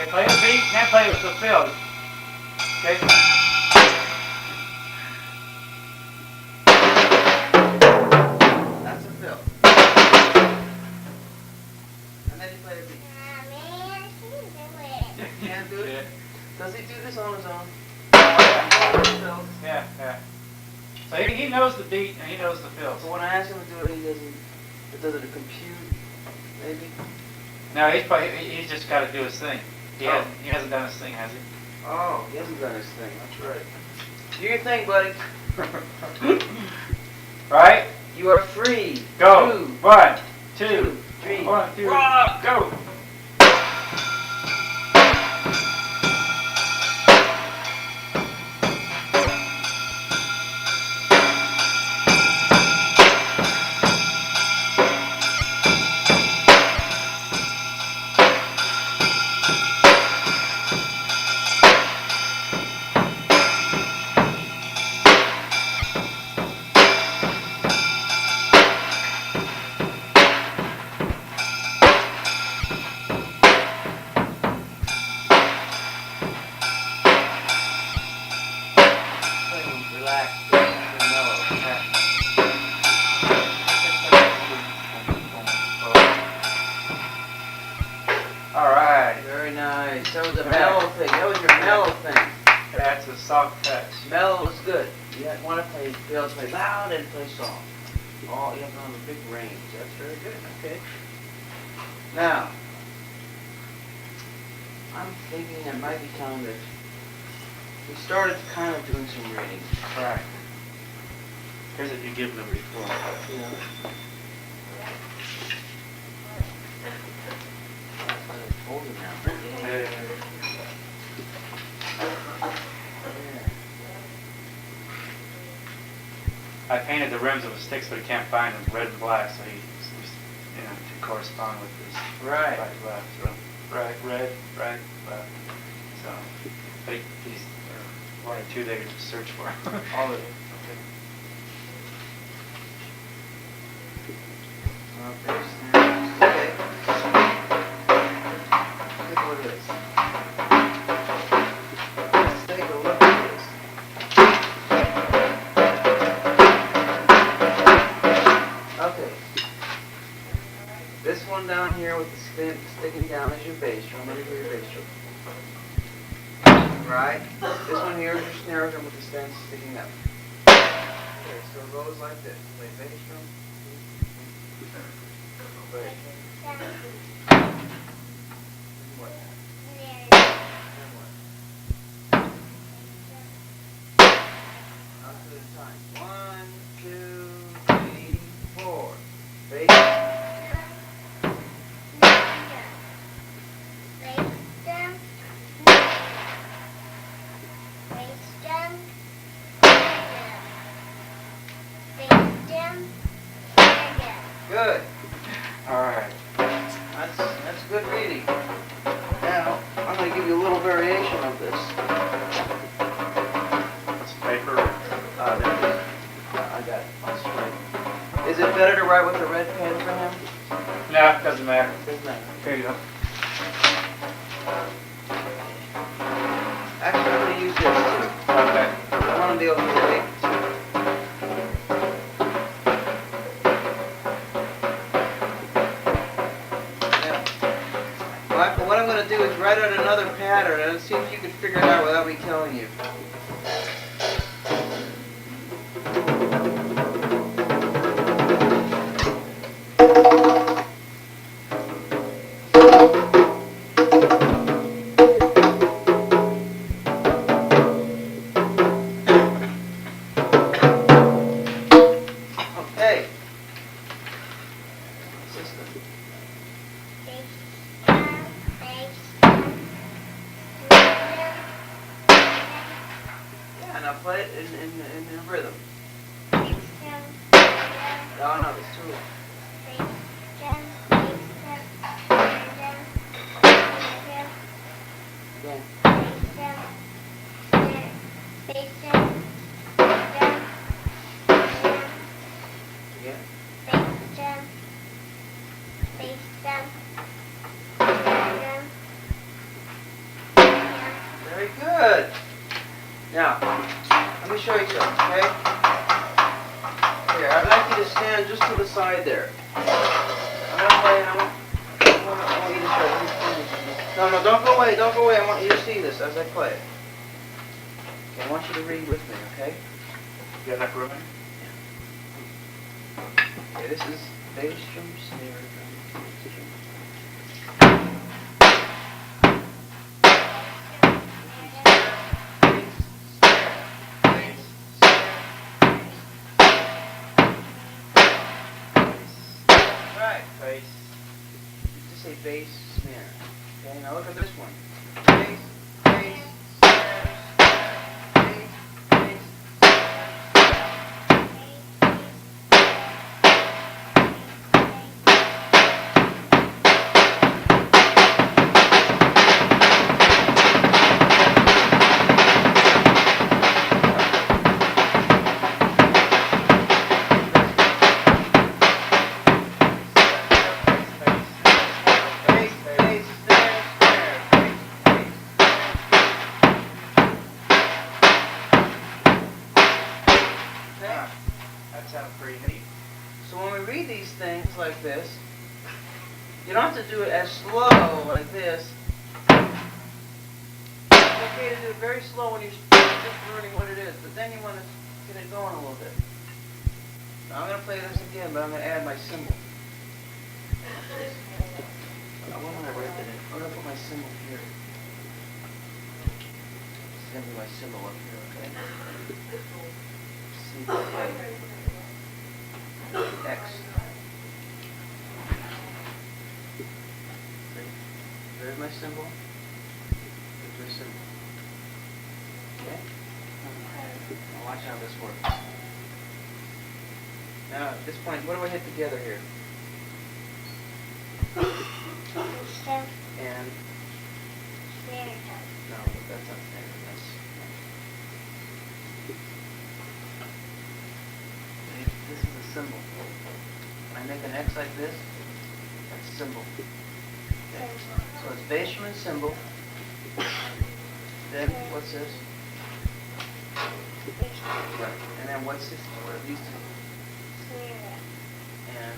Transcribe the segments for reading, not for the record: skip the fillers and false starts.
Okay, play the beat, can't play with the fill. Okay? That's a fill. And then you play the beat. Can't do it? Yeah. Does he do this on his own? Yeah. So he knows the beat and he knows the fills. So when I ask him to do it, he doesn't. It doesn't compute, maybe. No, he's just got to do his thing. He hasn't done his thing, has he? Oh, he hasn't done his thing. That's right. Do your thing, buddy. Right? You are free. Go. 1, 2, 3. 1, 2, go. Relax. Mellow. All right. Very nice. That was a mellow thing. That was your mellow thing. That's a soft touch. Mellow is good. You want to be able to play loud and play soft. Oh, you have to have a big range. That's very good. Okay. Now, I'm thinking it might be time that we started kind of doing some reading. Right. Here's what you give them before. Yeah. It's older now. Yeah. I painted the rims of his sticks, but he can't find them red and black, so he to correspond with this Right. left. So right, red, right, left. So but he's 1 or 2 they could just search for. All of it. Okay. Okay. Take a look at this. Let's take a look at this. Okay. This one down here with the stem sticking down is your bass drum. Let me hear your bass drum. Right? This one here is your snare drum with the stem sticking up. Okay, so it goes like this. Play bass drum. Play. What? And what? Up to the time. 1, 2, 3, 4. Bass. Good. All right. That's good reading. Now, I'm going to give you a little variation of this. What's the paper? There it is. I got it. That's right. Is it better to write with a red pen for him? No, it doesn't matter. Doesn't matter. Here you go. Actually, I'm going to use this too. Okay. I want to be able to relate to it. What I'm going to do is write out another pattern and see if you can figure it out without me telling you. Okay. System. Yeah, now play it in rhythm. No, it's too low. Again. Again. to stand just to the side there. I'm gonna play, and I want you to show. No, don't go away, don't go away. I want you to see this as I play it. Okay, I want you to read with me, okay? You got enough room in? Okay, this is bass drum, snare drum, bass drum. Right. Bass. Just say bass, snare. Okay, now look at this one. Bass, bass, snare, bass, bass, That sounds pretty neat. So when we read these things like this, you don't have to do it as slow like this. It's okay to do it very slow when you're just learning what it is, but then you want to get it going a little bit. Now I'm going to play this again, but I'm going to add my cymbal. Why don't I write that in? I'm going to put my cymbal here. Send me my cymbal up here, okay? C, X. There's my symbol. There's my symbol. Okay? Now watch how this works. Now at this point, what do I hit together here? And no, that's not there. This is a symbol. When I make an X like this, that's a symbol. Okay. So it's bass drum and cymbal. Then what's this? Right. And then what's this? What are these two? And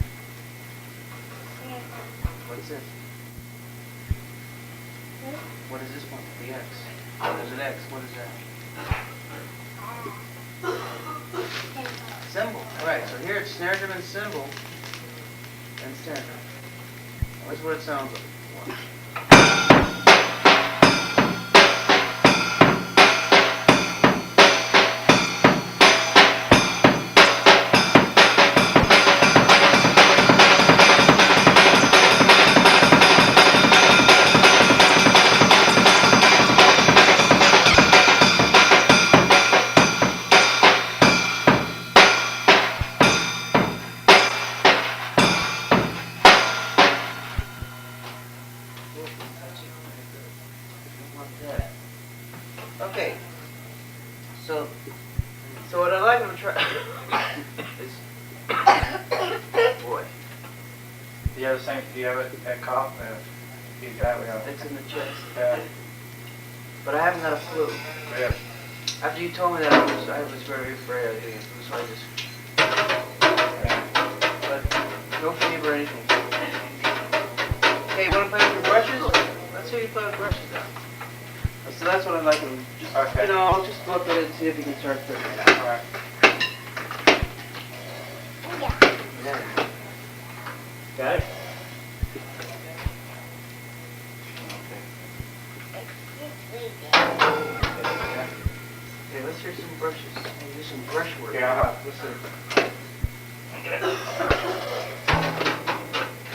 what's this? What is this one? The X. There's an X. What is that? Cymbal. Alright, so here it's snare drum and cymbal and snare drum. That's what it sounds like. Okay, so what I'd like to try is, boy, Do you have the same? Do you have it at cop? You got it. it's in the chest. Yeah. But I haven't got a flu. Yeah. After you told me that, I was very afraid of getting a flu, so I just, but no fever or anything. Okay, you want to play with your brushes? Let's hear you play with brushes now. So that's what I'd like to just, Okay. you know, I'll just look at it and see if you can start figuring it out. All right. Yeah. Got it. Okay, let's hear some brushes. We'll do some brush work. Yeah. Listen. Okay,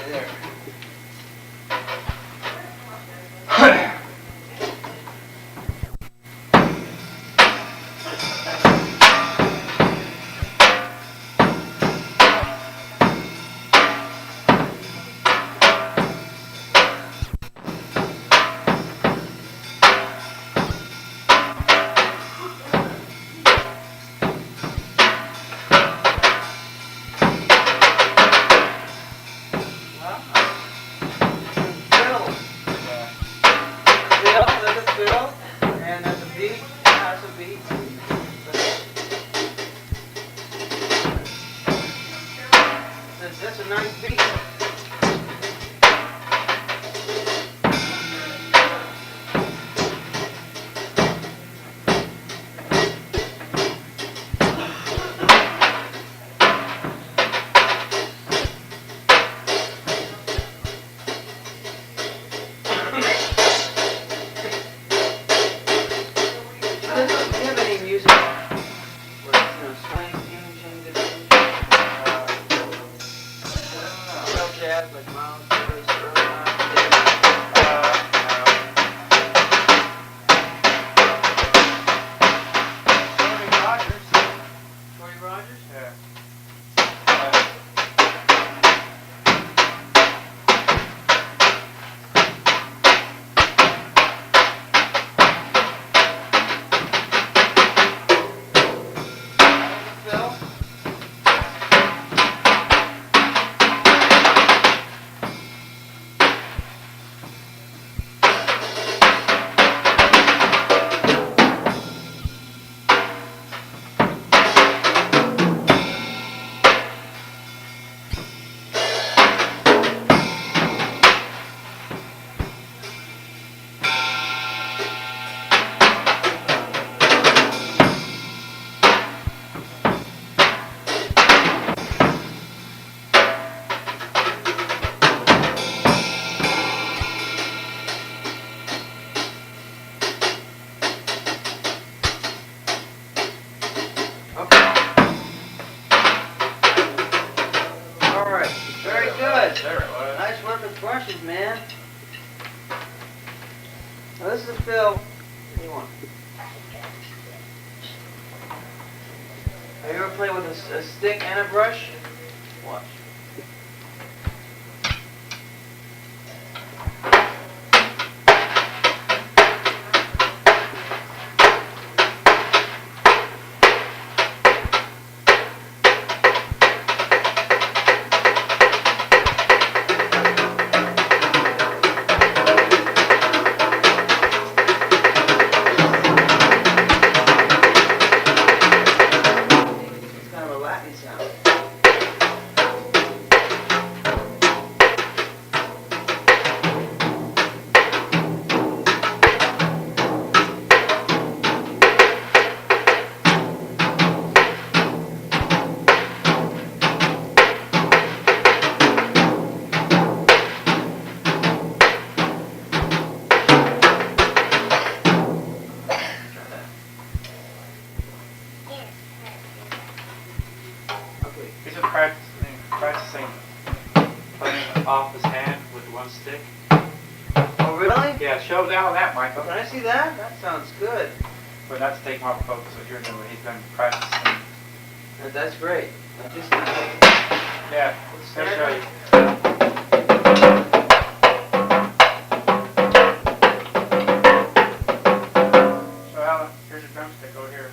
there. That's a nice beat. Do you have any music? Swing, fusion, real jazz like Miles Davis, early Miles Davis. Shorty Rogers? Yeah. Phil? Alright, very good. There it was. Nice work with brushes, man. Now this is a Phil. What do you want? Have you ever played with a stick and a brush? Watch. It's kind of a Latin sound. Okay. He's been practicing playing off his hand with one stick. Oh, really? Yeah, show down that, Michael. Can I see that? That sounds good. But not to take him off the focus what you're doing. He's been practicing. That's great. I'm just Yeah, let me show you. So Alan, here's your drumstick over here.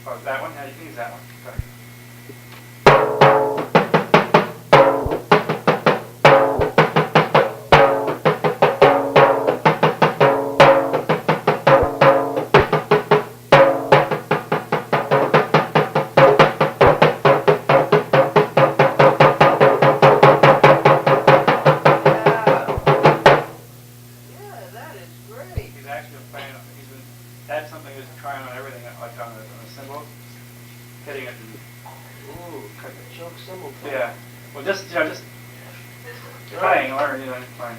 Oh, that one? Yeah, you can use that one. Sorry. He's actually been playing. That's something he's been trying on everything, like on the cymbal, hitting it. Ooh, like a choke cymbal. Yeah. Well, just playing, learn, playing.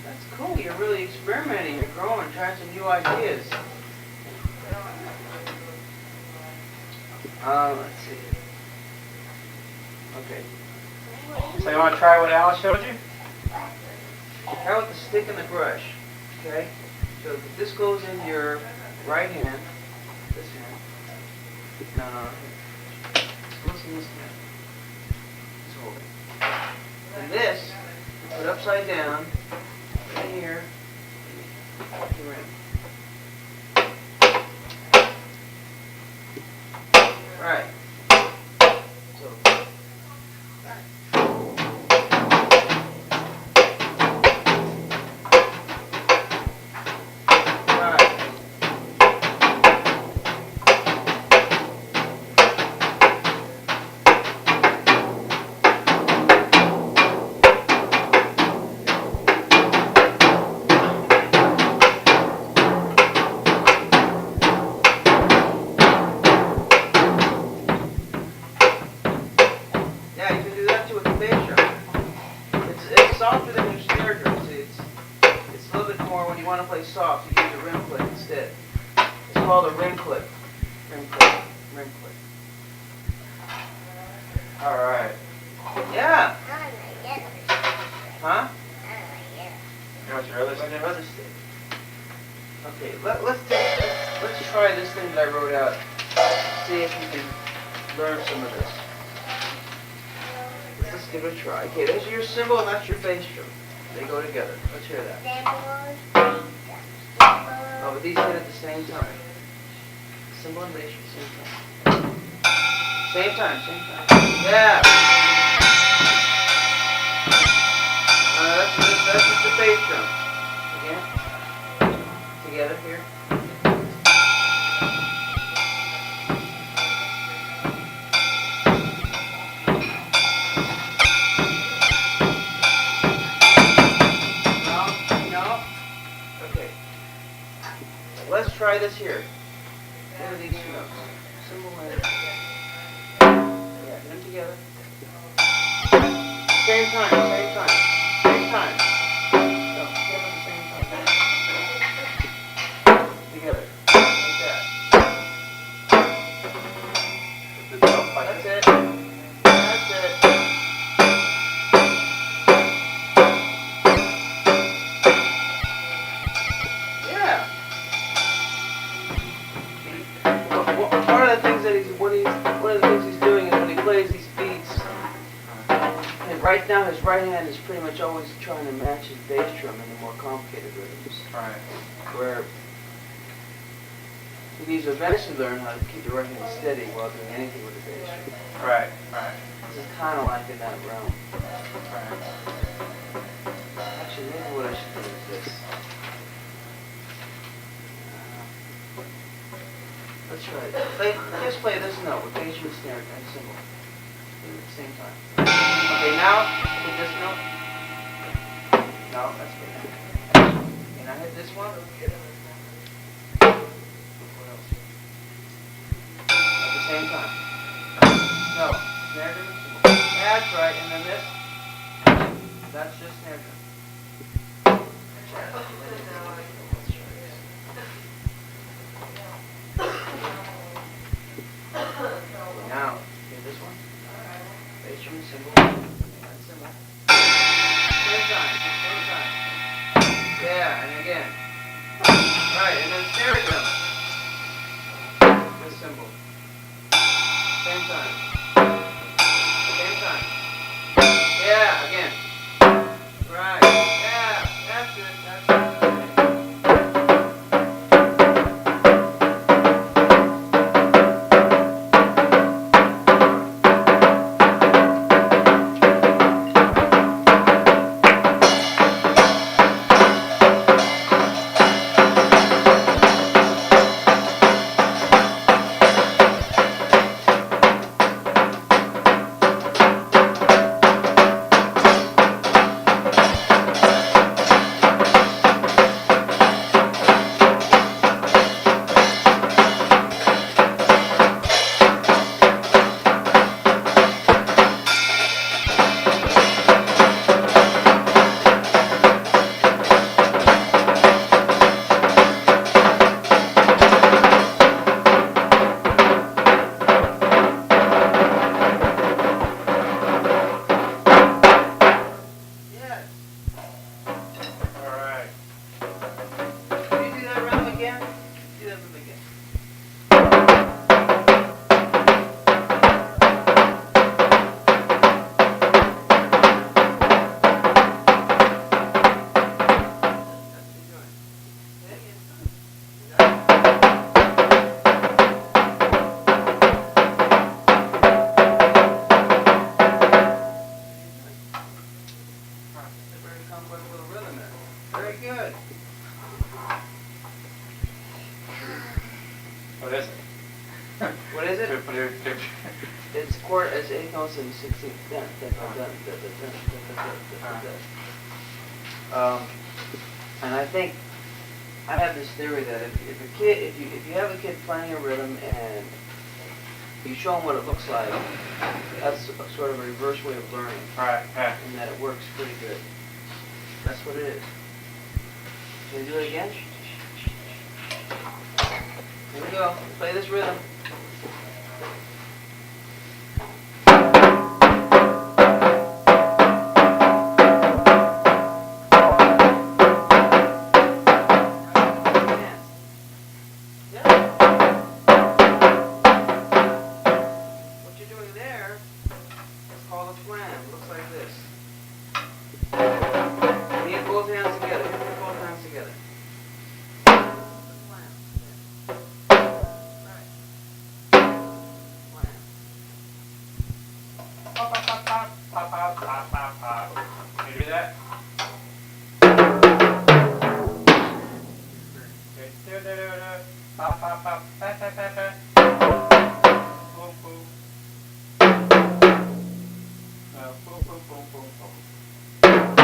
That's cool. You're really experimenting. You're growing, trying some new ideas. Let's see. Okay. So you want to try what Alan showed you? How about the stick and the brush? Okay. So this goes in your right hand. This hand. No. This in this hand. Just hold it. And this, you put upside down, right here, your rim. Right. So, right. want to play soft, you use a rim click instead. It's called a rim click. Rim click. Rim click. All right. Yeah. Huh? You want your other Like stick? your other stick. Okay, let's try this thing that I wrote out. See if you can learn some of this. Let's give it a try. Okay, there's your cymbal and that's your bass drum. They go together. Let's hear that. Oh, but these hit at the same time. Cymbal and bass at the same time. Same time, same time. Yeah. That's just the bass drum. Again. Together here. No. Okay. Let's try this here. What are these two notes? Cymbal and yeah, get them together. Same time, same time, same time. No, get them at the same time. Together, like that. That's it. That's it. Yeah. One of the things that one of the things he's doing is when he plays these beats, and right now his right hand is pretty much always trying to match his bass drum in the more complicated rhythms. Right. Where he needs to eventually learn how to keep the right hand steady while doing anything with the bass drum. Right. Right. This is kind of like in that realm. Right. Actually, maybe what I should do is this. Let's try it. Just play this note with bass drum, snare, and cymbal. At the same time. Okay, now hit this note. No, that's good. Okay, now hit this one. What else? At the same time. No, snare drum and cymbal. That's right, and then this. That's just snare drum. Now, hit this one. Bass drum and cymbal. And cymbal. Same time, same time. Yeah, and again. Right, and then snare drum. This cymbal. Same time. Same time. Yeah, again. Right. Yeah, that's it. That's it. Very good. What is it? What is it? It's it's 8 notes and 16. And I think I have this theory that if you have a kid playing a rhythm and you show them what it looks like, that's a sort of a reverse way of learning. Right. Yeah. And that it works pretty good. That's what it is. Okay, do it again. Here we go. Play this rhythm. What you're doing there is called a flam. Looks like this. Hit both hands together. Hit both hands together. Pop, pop, pop, pop, pop, pop, pop, pop, pop. Can you do that? Okay. Pop, pop, pop, pa, pa, pa, pa. Boom, boom. Boom, boom, boom, boom, boom.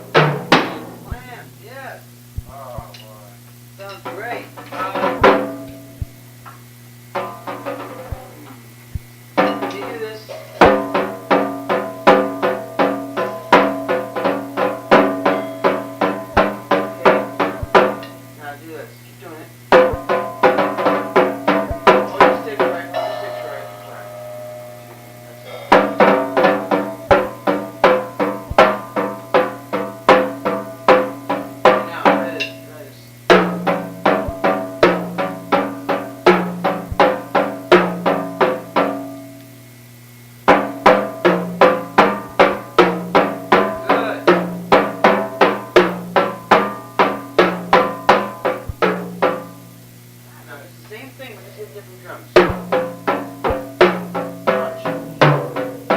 Flam, yes. Oh, boy. Sounds great. Can you do this? Okay. Now do this. Keep doing it. Hold your sticks right. Hold your sticks right. Now, try this. Try this. Good. Now, it's the same thing, but just hit different drums. Punch.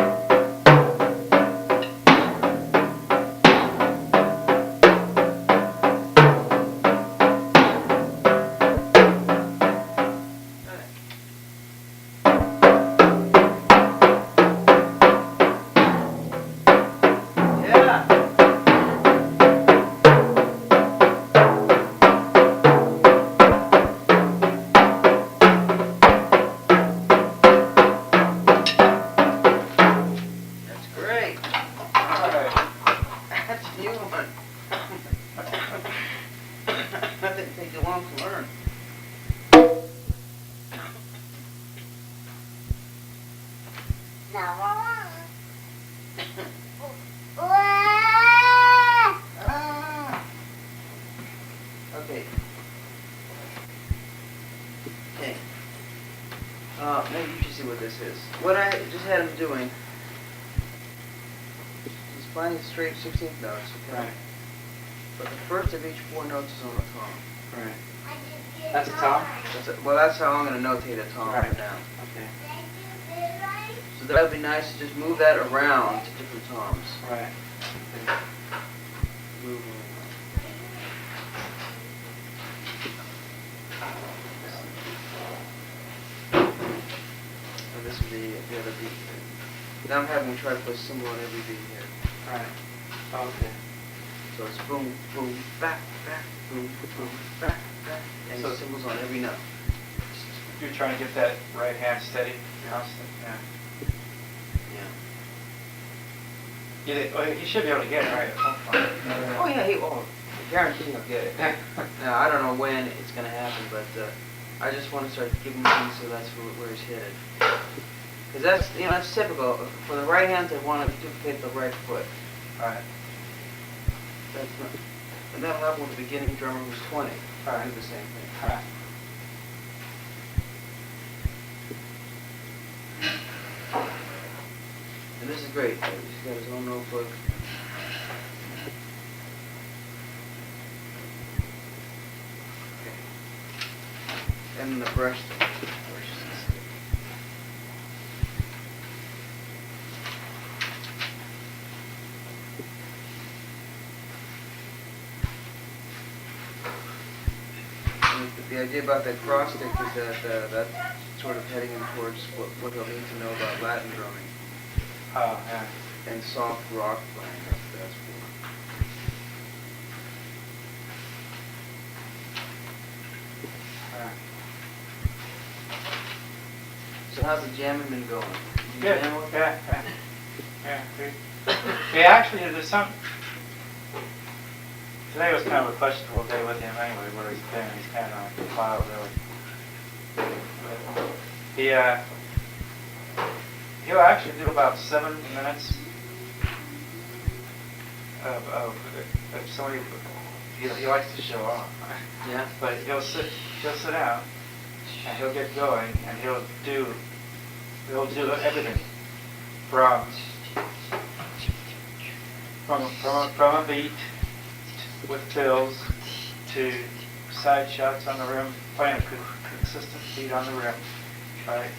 Yeah. That's great. Alright. That's a new one. That didn't take you long to learn. Okay. Okay. Maybe you should see what this is. What I just had him doing is playing straight 16th notes. Okay? Right. But the first of each 4 notes is on a tom. Right. That's a tom? Well, that's how I'm going to notate a tom Right. right now. Okay. So that would be nice to just move that around to different toms. Right. Move and this would be the other beat. Now I'm having to try to put a cymbal on every beat here. Right. Okay. So it's boom, boom, back, back, boom, boom, back, back, and So- cymbals on every note. You're trying to get that right hand steady, constant. Yeah. Yeah. You should be able to get it right. Oh yeah, I guarantee he'll get it. Now I don't know when it's gonna happen, but I just want to start giving things so that's where he's headed. Because that's typical. For the right hand, they want to duplicate the right foot. Right. That's not, and that'll happen with the beginning drummer who's 20. Right. Do the same thing. Right. And this is great. He's got his own notebook. Okay. And the brush. The idea about that cross stick is that that's sort of heading him towards what he'll need to know about Latin drumming Oh, yeah. and soft rock playing. That's for. So how's the jamming been going? You Good. jam with it? Yeah. Yeah, actually, there's some. Today was kind of a questionable day with him anyway, where he's been. He's kind of on a cloud, really. But he'll actually do about 7 minutes of somebody. He likes to show off. Yeah. But he'll sit down, and he'll get going, and he'll do everything from a beat with fills to side shots on the rim, playing a consistent beat on the rim, right?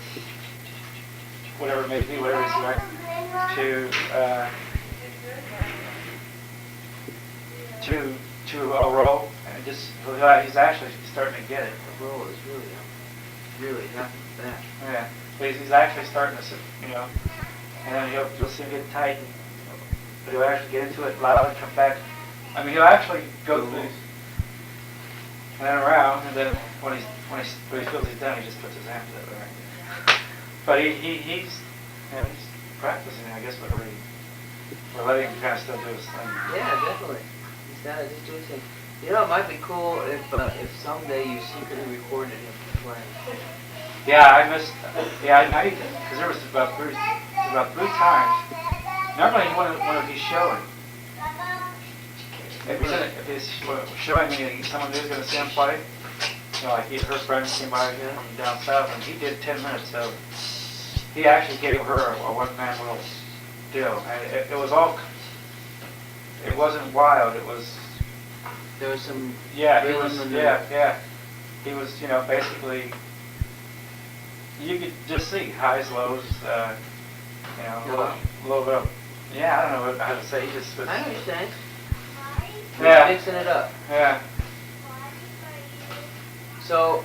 Whatever it may be, whatever it's right, to a roll, and he's actually starting to get it. The roll is really happy with that. Yeah, but he's actually starting to, and then you'll see him get tight, but he'll actually get into it loud and come back. I mean, he'll actually go through these and then around, and then when he feels he's done, he just puts his hand to it, right? But he's practicing, I guess, but we're letting him kind of still do his thing. Yeah, definitely. He's got to just do his thing. You know, it might be cool if someday you secretly recorded him playing. Yeah, I need to, because there was about three times. Normally, when he's showing, if he's showing me someone who's going to see him play, like her friends came by from down south, and he did 10 minutes, so he actually gave her a one-man little deal. And it was all, it wasn't wild, it was... There was some... Yeah, he was, he was, basically, you could just see highs, lows, a little bit of, I don't know how to say, he just was... I understand. Yeah. Mixing it up. Yeah. So,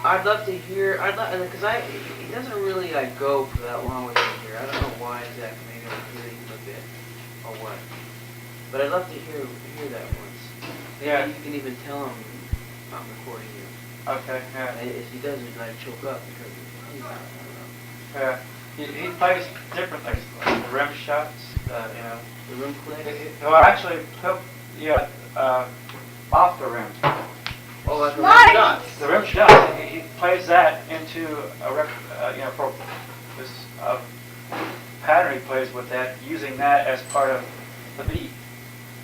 I'd love to hear, because he doesn't really go for that long with me here. I don't know why exactly, maybe I'm hearing him a bit, or what. But I'd love to hear that once. Maybe you can even tell him I'm recording you. Okay, yeah. If he doesn't, choke up because he's not, I don't know. Yeah. He plays different things, like the rim shots, The rim click? Well, actually, off the rim. Oh, that's the rim shot. The rim shot, he plays that into for this pattern he plays with that, using that as part of the beat.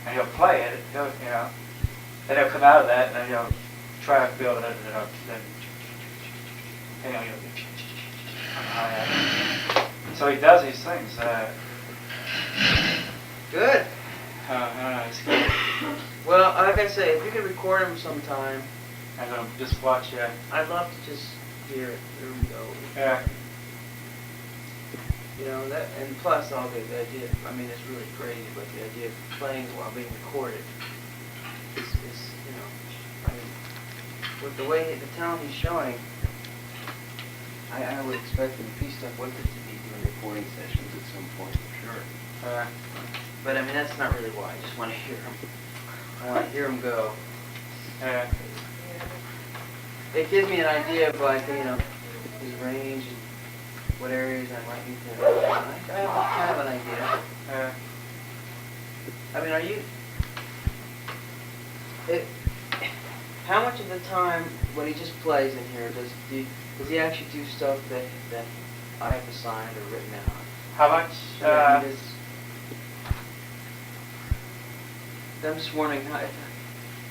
And he'll play it, then he'll come out of that, and then he'll try to build it, and then so he does these things. Good. It's good. Well, like I say, if you could record him sometime, And then just watch, I'd love to just hear it. There we go. Yeah. That, and plus all the idea, it's really crazy, but the idea of playing while being recorded is with the way, the talent he's showing, I would expect him, if he stuck with it, to be doing recording sessions at some point, for sure. But that's not really why. I just want to hear him. I want to hear him go. Yeah. It gives me an idea of his range and what areas I might need to. I have kind of an idea. Are you? How much of the time when he just plays in here does he actually do stuff that I have assigned or written down? How much? I'm just wondering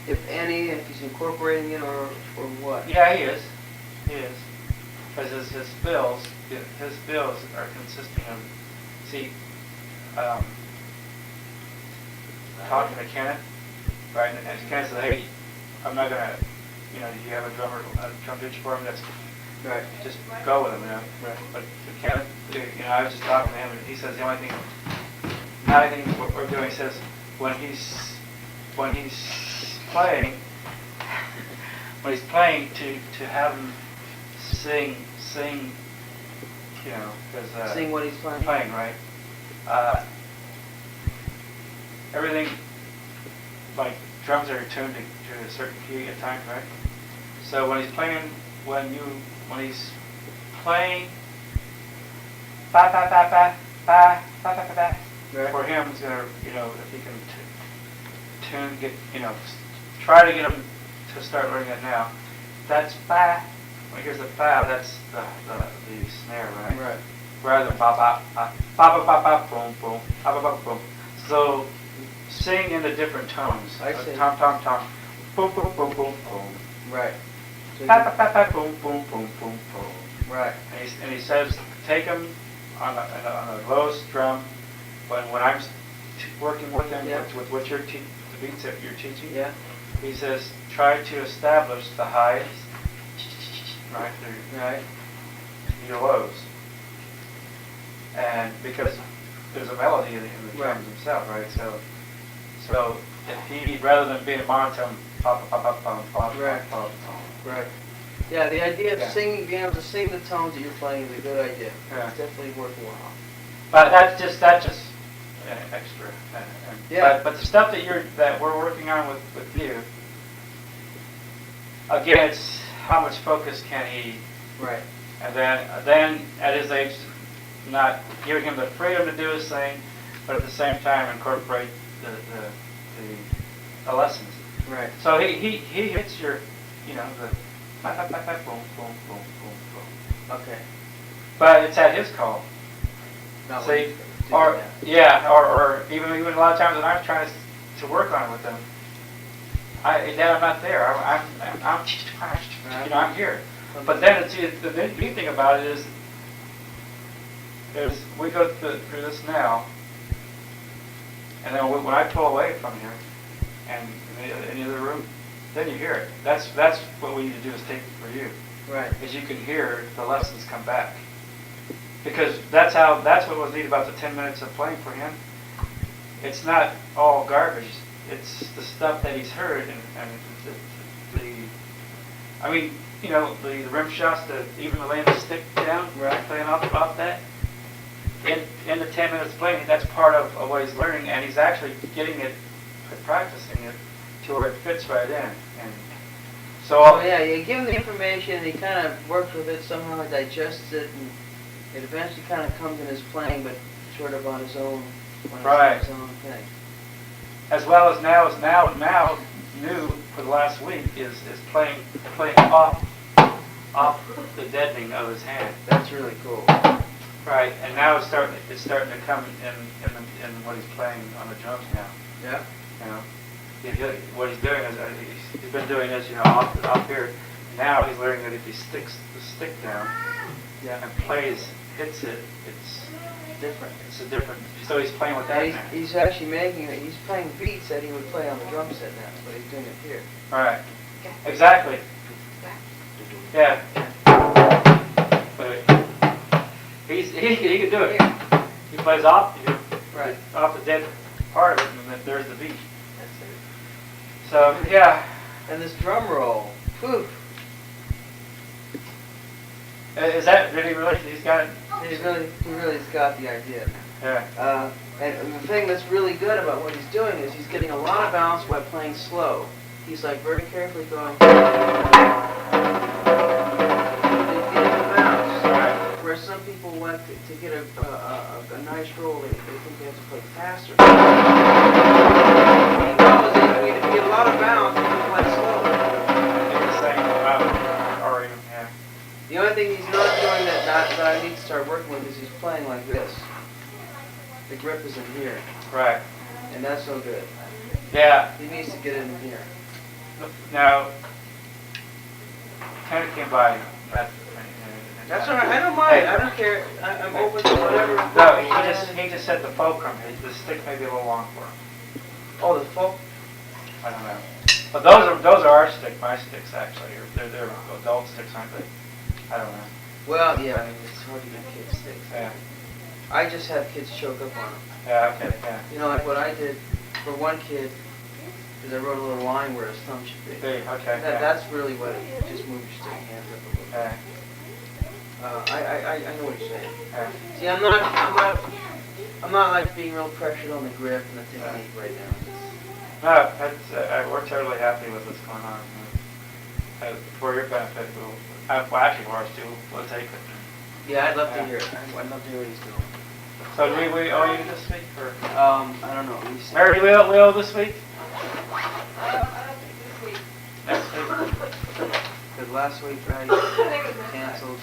if any, if he's incorporating it or what. Yeah, he is. Because his bills are consisting of, talking to Kenneth, right? And Kenneth said, hey, I'm not gonna, do you have a drum ditch for him? That's right. Just go with him, Right. But Kenneth, I was just talking to him, and he says the only thing, not anything what we're doing. He says when he's playing, to have him sing, because sing what he's playing. Playing, right? Everything, like drums are tuned to a certain key at times, right? So when he's playing, when he's playing ba ba ba ba ba ba ba ba. Right. For him, it's gonna, if he can try to get him to start learning it now. That's ba. When he hears the ba, that's the snare, right? Right. Rather than ba ba ba ba ba ba ba boom boom ba ba ba boom. So sing in the different tones. I see. Tom tom tom. Boom boom boom boom boom. Right. So Ba ba ba ba boom boom boom boom boom. right. And he says, take him on a lowest drum. When I'm working with him with what the beats that you're teaching, Yeah. he says, try to establish the highs, right through Right. your lows, and because there's a melody in the drums themselves, right? So if he, rather than being monotone, pop pop pop pop pop Right. pop. Right. Yeah, the idea of Yeah. singing, being able to sing the tones that you're playing is a good idea. Yeah. It's definitely worthwhile. But that's just extra. Yeah. But the stuff that we're working on with you, again, it's how much focus can he, Right. and then at his age, not giving him the freedom to do his thing, but at the same time incorporate the lessons. Right. So he hits your, the boom boom boom boom boom. Okay. But it's at his call. Not See, what you do or now. yeah, or even a lot of times when I'm trying to work on it with them, I'm not there. I'm here. But then the neat thing about it is we go through this now, and then when I pull away from here and in the other room, then you hear it. That's what we need to do is take it for you. Right. Is you can hear the lessons come back. Because that's what was neat about the 10 minutes of playing for him. It's not all garbage. It's the stuff that he's heard and the rim shots, even the laying the stick down, Right. playing off that. In the 10 minutes playing, that's part of what he's learning, and he's actually getting it, practicing it to where it fits right in. And so Oh yeah, you give him the information, and he kind of works with it somehow, he digests it, and it eventually kind of comes in his playing, but sort of on his own, Right. his own thing. as well as now new for the last week is playing off the deadening of his hand. That's really cool. Right, and now it's starting to come in what he's playing on the drums now. Yeah. What he's doing is he's been doing this off here. Now he's learning that if he sticks the stick down and hits it, it's Different. It's a different. So he's playing with that And now. he's actually he's playing beats that he would play on the drum set now, but he's doing it here. All right. Exactly. Yeah. But he can do it. He plays off the dead part of it, and then there's the beat. So yeah. And this drum roll, whew, Is that really? He's got it. he really's got the idea. Yeah. And the thing that's really good about what he's doing is he's getting a lot of balance by playing slow. He's like very carefully going. Right. Where some people like to get a nice roll, they think they have to play faster. He knows that if you get a lot of balance, you can play slow. The same amount, or even yeah. The only thing he's not doing that I need to start working with is he's playing like this. The grip is in here, Right. and that's no good. Yeah. He needs to get it in here. Now, kind of came by. That's all right. I don't mind. I don't care. I'm open to whatever. No, he just said the fulcrum. The stick may be a little long for him. Oh, the folk. I don't know. But those are our stick, my sticks actually. They're adult sticks, aren't they? I don't know. Well, yeah. I mean, it's hard to get kids sticks. Yeah. I just have kids choke up on them. Yeah. Okay. Yeah. You know, like what I did for one kid is I wrote a little line where his thumb should be. Okay. Yeah. That's really what it just moves your stick hands up a little bit. Yeah. I know what you're saying. Yeah. See, I'm not like being real pressured on the grip and the technique right now. No, we're totally happy with what's going on. For your benefit, well, actually, for ours too, we'll take it. Yeah, I'd love to hear it. I'd love to hear what he's doing. So do we owe you this week, or? I don't know. We see. Mary, we owe this week? Next week? Because last week I canceled.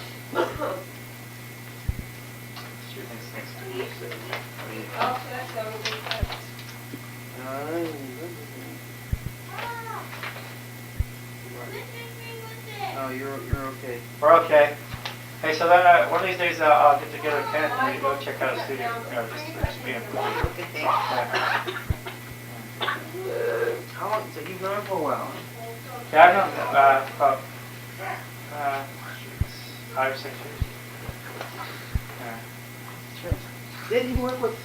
No, you're okay. We're okay. Hey, so then one of these days I'll get together with Kenneth and we go check out a studio. You know, just me and Okay. How long? So you've known him for a while, huh? Yeah, I've known about 5 or 6 years. Yeah. Did he work with?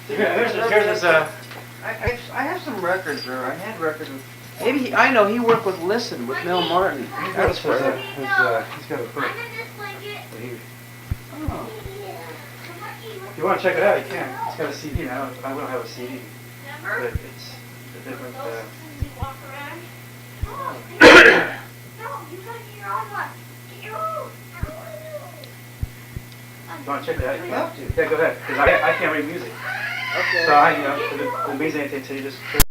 Here's his, I have some records, or I had records with. Maybe I know he worked with Listen with Mel Martin. that was for he's got a book. Oh. If you want to check it out, you can. It's got a CD now. I don't have a CD, but it's a different. No, you gotta get your own one. Get your own. If you want to check it out, you You can. have to. Yeah, go ahead. Because I can't read music. Okay. So it doesn't mean anything to you. Just